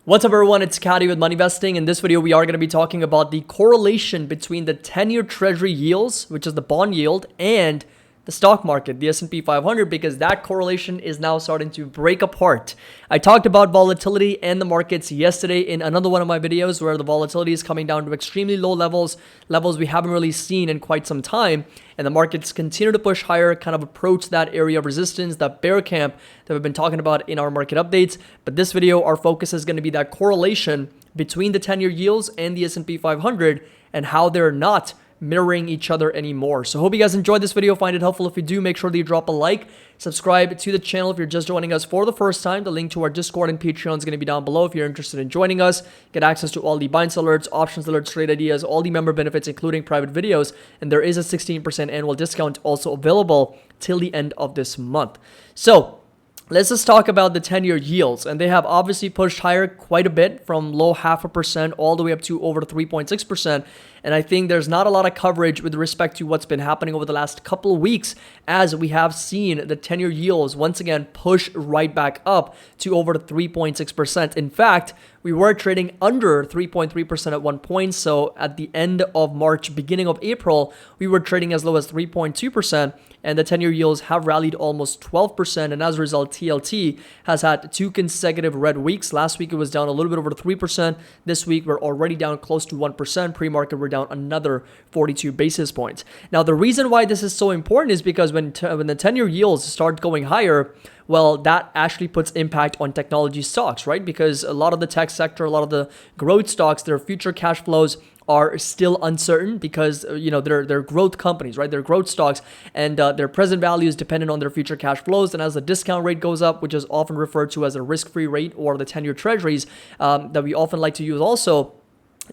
What's up everyone, it's Kadi with Money Vesting. In this video, we are going to be talking about the correlation between the 10-year treasury yields, which is the bond yield, and the stock market, the S&P 500, because that correlation is now starting to break apart. I talked about volatility and the markets yesterday in another one of my videos where the volatility is coming down to extremely low levels we haven't really seen in quite some time, and the markets continue to push higher, kind of approach that area of resistance, that bear camp that we've been talking about in our market updates. But this video, our focus is going to be that correlation between the 10-year yields and the S&P 500 and how they're not mirroring each other anymore. So hope you guys enjoyed this video, find it helpful. If you do, make sure that you drop a like, subscribe to the channel if you're just joining us for the first time. The link to our Discord and Patreon is going to be down below if you're interested in joining us. Get access to all the buy and sell alerts, options alerts, trade ideas, all the member benefits, including private videos, and there is a 16% annual discount also available till the end of this month. So let's just talk about the 10-year yields, and they have obviously pushed higher quite a bit from low 0.5% all the way up to over 3.6%. And I think there's not a lot of coverage with respect to what's been happening over the last couple of weeks, as we have seen the 10-year yields once again push right back up to over 3.6%. In fact, we were trading under 3.3% at one point. So at the end of March, beginning of April, we were trading as low as 3.2%, and the 10-year yields have rallied almost 12%. And as a result, TLT has had 2 consecutive red weeks. Last week, it was down a little bit over 3%. This week, we're already down close to 1%. Pre-market, we're down another 42 basis points. Now, the reason why this is so important is because when the 10-year yields start going higher, well, that actually puts impact on technology stocks, right? Because a lot of the tech sector, a lot of the growth stocks, their future cash flows are still uncertain because, they're growth companies, right? They're growth stocks, and their present value is dependent on their future cash flows. And as the discount rate goes up, which is often referred to as a risk-free rate, or the 10-year treasuries that we often like to use also,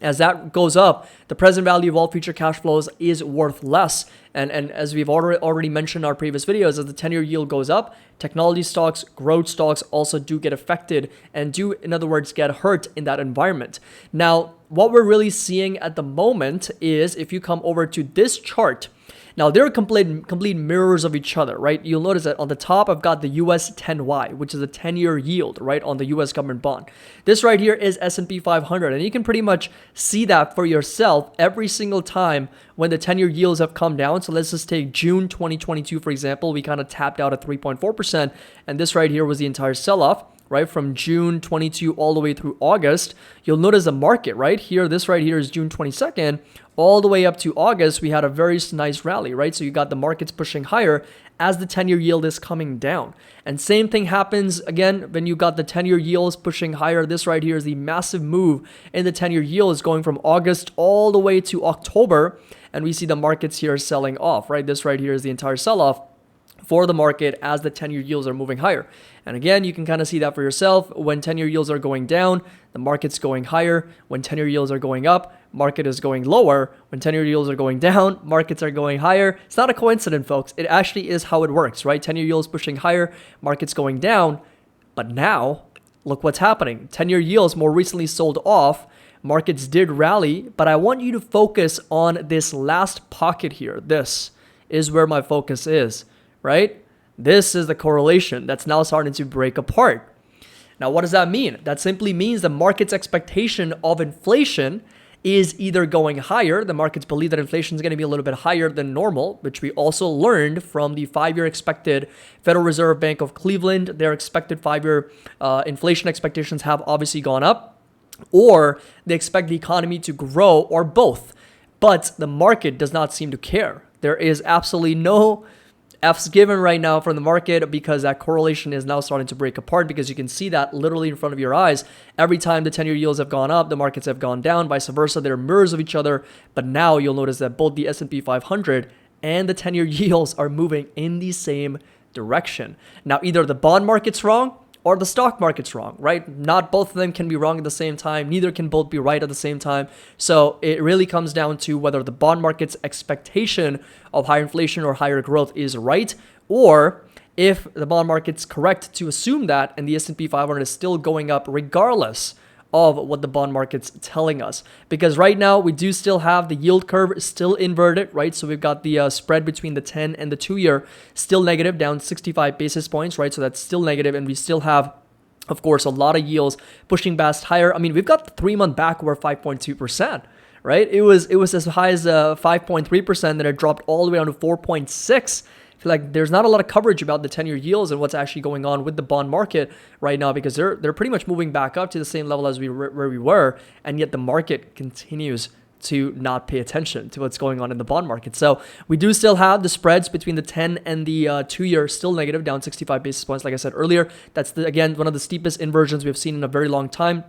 as that goes up, the present value of all future cash flows is worth less. And as we've already mentioned in our previous videos, as the 10-year yield goes up, technology stocks, growth stocks also do get affected and do, in other words, get hurt in that environment. Now, what we're really seeing at the moment is, if you come over to this chart, now, they're complete mirrors of each other, right? You'll notice that on the top, I've got the US 10Y, which is a 10-year yield, right, on the US government bond. This right here is S&P 500, and you can pretty much see that for yourself every single time when the 10-year yields have come down. So let's just take June 2022, for example. We kind of tapped out at 3.4%, and this right here was the entire sell-off, right, from June 22 all the way through August. You'll notice the market right here, this right here is June 22nd, all the way up to August, we had a very nice rally, right? So you got the markets pushing higher as the 10-year yield is coming down. And same thing happens again when you got the 10-year yields pushing higher. This right here is the massive move in the 10-year yield, is going from August all the way to October, and we see the markets here selling off, right? This right here is the entire sell-off for the market as the 10-year yields are moving higher. And again, you can kind of see that for yourself. When 10-year yields are going down, the market's going higher. When 10-year yields are going up, market is going lower. When 10-year yields are going down, markets are going higher. It's not a coincidence, folks. It actually is how it works, right? 10-year yields pushing higher, markets going down. But now, look what's happening. 10-year yields more recently sold off. Markets did rally, but I want you to focus on this last pocket here. This is where my focus is, right? This is the correlation that's now starting to break apart. Now, what does that mean? That simply means the market's expectation of inflation is either going higher. The markets believe that inflation is going to be a little bit higher than normal, which we also learned from the 5-year expected Federal Reserve Bank of Cleveland. Their expected 5-year inflation expectations have obviously gone up, or they expect the economy to grow, or both. But the market does not seem to care. There is absolutely no F's given right now from the market, because that correlation is now starting to break apart, because you can see that literally in front of your eyes. Every time the 10-year yields have gone up, the markets have gone down, vice versa. They're mirrors of each other. But now you'll notice that both the S&P 500 and the 10-year yields are moving in the same direction. Now, either the bond market's wrong or the stock market's wrong, right? Not both of them can be wrong at the same time. Neither can both be right at the same time. So it really comes down to whether the bond market's expectation of higher inflation or higher growth is right, or if the bond market's correct to assume that, and the S&P 500 is still going up regardless of what the bond market's telling us. Because right now we do still have the yield curve still inverted, right? So we've got the spread between the 10 and the 2-year still negative, down 65 basis points, right? So that's still negative, and we still have Of course, a lot of yields pushing past higher. I mean, we've got the 3-month back over 5.2%, right? It was as high as 5.3%, then it dropped all the way down to 4.6. I feel like there's not a lot of coverage about the 10-year yields and what's actually going on with the bond market right now, because they're pretty much moving back up to the same level as where we were, and yet the market continues to not pay attention to what's going on in the bond market. So we do still have the spreads between the 10 and the 2-year still negative, down 65 basis points. Like I said earlier, that's again one of the steepest inversions we've seen in a very long time.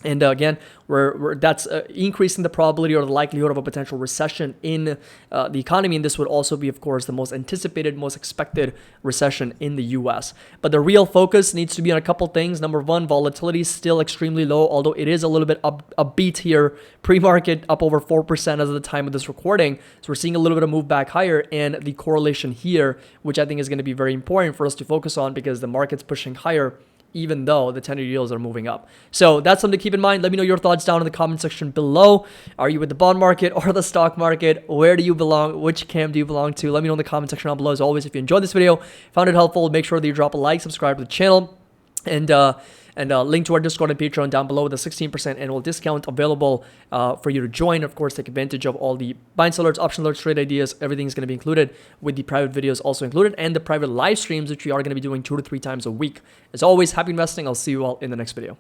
And again, that's increasing the probability or the likelihood of a potential recession in the economy. And this would also be, of course, the most anticipated, most expected recession in the U.S. But the real focus needs to be on a couple things. Number one, volatility is still extremely low, although it is a little bit upbeat here. Pre-market up over 4% as of the time of this recording. So we're seeing a little bit of move back higher, and the correlation here, which I think is going to be very important for us to focus on, because the market's pushing higher even though the 10-year yields are moving up. So that's something to keep in mind. Let me know your thoughts down in the comment section below. Are you with the bond market or the stock market? Where do you belong? Which camp do you belong to? Let me know in the comment section down below. As always, if you enjoyed this video, found it helpful, make sure that you drop a like, subscribe to the channel, and link to our Discord and Patreon down below with a 16% annual discount available for you to join. Of course, take advantage of all the buy and sell alerts, option alerts, trade ideas. Everything is going to be included, with the private videos also included, and the private live streams, which we are going to be doing 2 to 3 times a week. As always, happy investing. I'll see you all in the next video.